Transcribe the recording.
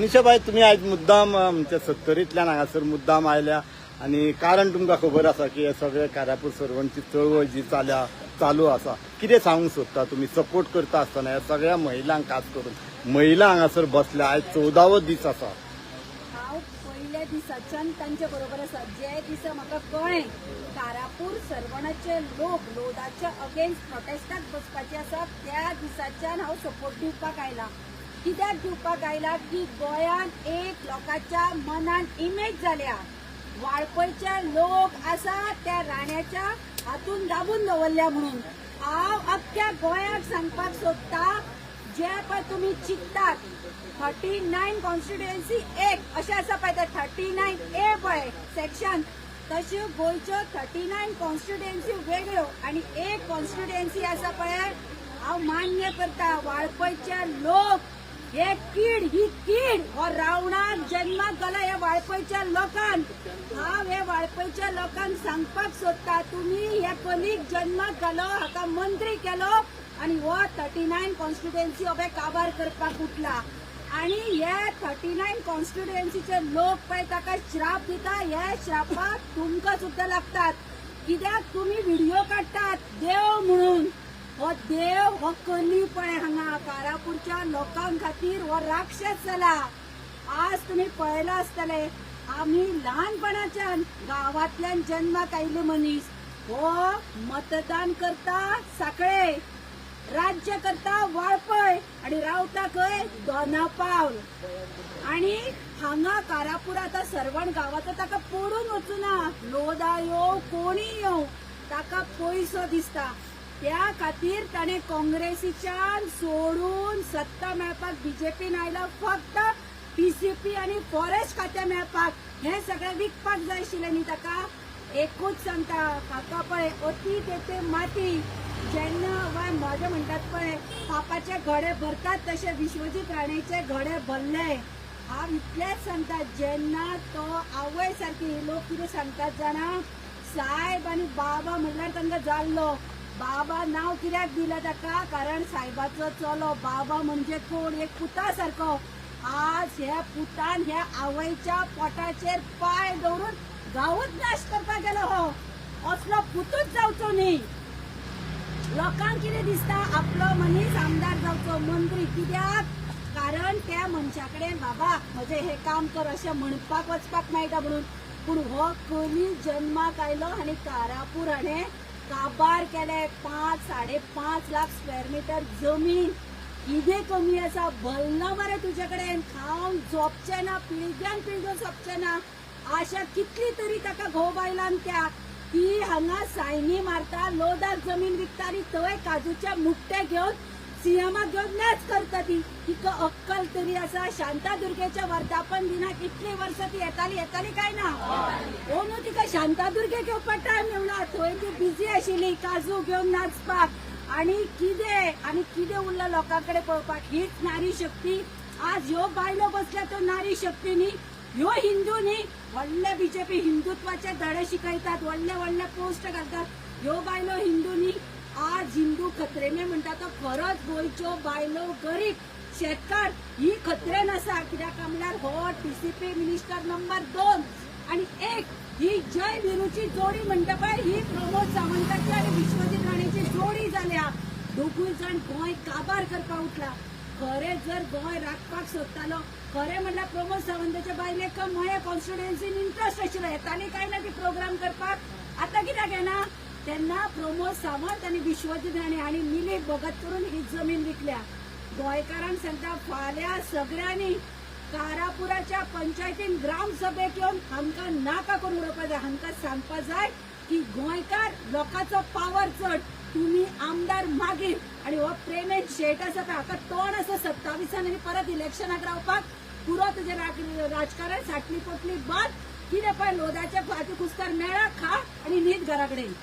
मनीषाबाई, तुम्ही आज मुद्दाम आमच्या सत्तरींतल्यान हांगासर मुद्दाम आयल्या आणि कारण तुमकां खबर आसा की हे सगळे कारापूर सर्वांची चळवळ जी चालू आसा, कितें सांगूंक सोदता तुमी? सपोर्ट करता आसतना ह्या सगळ्या महिलांक खास करून महिला हांगासर बसल्या, आज 14वो दीस आसा. हांव पयल्या दिसाच्यान तांचे बरोबर आसा. जे दिसा म्हाका कळ्ळें कारापूर सरवणाचे लोक लोदाच्या अगेन्स्ट प्रोटेस्टाक बसपाचे आसा, त्या दिसाच्यान हांव सपोर्ट दिवपाक आयला. कित्याक दिवपाक आयला की गोंयांत एक लोकांच्या मनान इमेज जाल्या, वाळपयचे लोक आसा त्या राण्याच्या हातून दाबून दवरल्या म्हणून. हांव अख्ख्या गोंयाक सांगपाक सोदता, जे पळय तुमी चिंततात 39 कॉन्स्टिट्युएन्सी एक अशें आसा पळय ते 39A पळय सेक्शन, तश्यो गोंयच्यो 39 कॉन्स्टिट्युएन्सी वेगळ्यो आणि एक कॉन्स्टिट्युएन्सी आसा पळय. हांव मान्य करता, वाळपयचे लोक हे कीड ही कीड हो रावणाक जन्माक घाला ह्या वाळपयच्या लोकांक. हांव हे वाळपयच्या लोकांक सांगपाक सोदता, तुमी हे कलीग जन्माक घालो, हाका मंत्री केलो आणि हो 39 कॉन्स्टिट्युएन्सी अबे काबार करपाक उठला. आणि हे 39 कॉन्स्टिट्युएन्सीचे लोक पळय ताका श्राप दिता, हे श्रापाक तुमकां सुद्दां लागतात. कित्याक तुमी व्हिडिओ काडटात देव म्हणून. हो देव हो कली पळय हांगा कारापूरच्या लोकां खातीर हो राक्षस जाला. आज तुम्ही पळयला आसतले, आमी ल्हानपणाच्यान गांवांतल्यान जन्माक आयिल्ले मनीस, हो मतदान करता सांकळे, राज्य करता वाळपय आणि रावता खंय दोनापावल. आणि हांगा कारापूर आतां सरवण गांवांत ताका पडून वचूना, लोदा येवं कोणी येवं ताका पयसो दिसता. त्या खातीर ताणें काँग्रेसीच्यान सोडून सत्ता मेळपाक बीजेपीन आयला, फक्त पीसीपी आणि फॉरेस्ट खातें मेळपाक. हे सगळें विकपाक जाय आशिल्लें न्ही ताका. एकूच सांगता, हाका पळय अती तेथे माती, जेन्ना माझे म्हणटात पळय पापाचे घडे भरतात तशे विश्वजीत राणेचे घडे भरले. हांव इतलेंच सांगता, जेन्ना तो आवय सारकी लोक कितें सांगतात जाणा, साहेब आनी बाबा म्हणल्यार तांकां जाल्लो. बाबा नाव कित्याक दिलं ताका, कारण साहेबाचो चलो बाबा म्हणजे कोण, एक पुता सारको. आज ह्या पुतान ह्या आवयच्या पोटाचेर पाय दवरून गांवच नाश करपाक गेलो. हो असलो पुतूच जावचो न्ही. लोकांक कितें दिसता, आपलो मनीस आमदार जावचो, मंत्री. कित्याक? कारण त्या मनशा कडेन बाबा म्हजें हे काम कर अशें म्हणपाक वचपाक मेळटा म्हणून. पूण हो कली जन्माक आयलो आनी कारापूर हाणें काबार केले. 5-5.5 लाख स्क्वेअर मीटर जमीन. कितें कमी आसा? भल्ला मरे तुजे कडेन, खावन झोपचें ना, पिळग्यान पिळग्यो सोंपचें ना. अशा कितली तरी ताका घोव बायलांक त्या ती हांगा सायनी मारता, लोदार जमीन विकता आनी थंय काजूचे मुट्टे घेवन सीएमाक घेवन नाच करता. ती तिका अक्कल तरी आसा? शांतादुर्गेच्या वर्धापन दिनाक इतली वर्सां ती येताली काय ना? हो न्हू, तिका शांतादुर्गे घेवपाक टायम मेळना. थंय ती बिजी आशिल्ली काजू घेवन नाचपाक. आणि कितें उरला लोकां कडेन पळोवपाक? हीच नारी शक्ती. आज ह्यो बायलो बसल्या तो नारी शक्ती न्ही, ह्यो हिंदू न्ही. व्हडले बीजेपी हिंदुत्वाचे धडे शिकयतात, व्हडले पोस्ट घालतात. ह्यो बायलो हिंदू न्ही. आज हिंदू खत्रे में म्हणटा तो खरोच गोंयच्यो बायलो गरीब शेतकार ही खत्रेन आसा. कित्याक म्हणल्यार हो टीसीपी मिनिस्टर नंबर 2 आणि 1 ही जय विरूची जोडी म्हणटा पळय, ही प्रमोद सावंताची आणि विश्वजीत राणेची जोडी जाल्या. दोगूय जाण गोंय काबार करपाक उठला. खरें जर गोंय राखपाक सोदतालो, खरें म्हणल्यार प्रमोद सावंताच्या बायलेक मया कॉन्स्टिट्युएन्सीन इंट्रस्ट आशिल्लो, येताली काय ना ती प्रोग्राम करपाक. आतां कित्याक येना? तेन्ना प्रमोद सावंत आणि विश्वजीत राणे हांणी मिली भगत करून ही जमीन विकल्या. गोंयकारांक सांगता, फाल्यां सगळ्यांनी कारापुराच्या पंचायतीन ग्राम सभेक येवन हांकां नाका करून उडोवपाक जाय. हांकां सांगपाक जाय की गोंयकार लोकांचो पावर चड, तुमी आमदार मागीर. आणि हो प्रेमेन शेट आसा पळय, हाका तोंड आसा 27 आनी परत इलेक्शनाक रावपाक. पुरो तुजें राजकारण साटली पोटली बाद. कितें पळय लोदाच्या फाटी कुस्तार मेळा, खा आणि न्हीद घरा कडेन.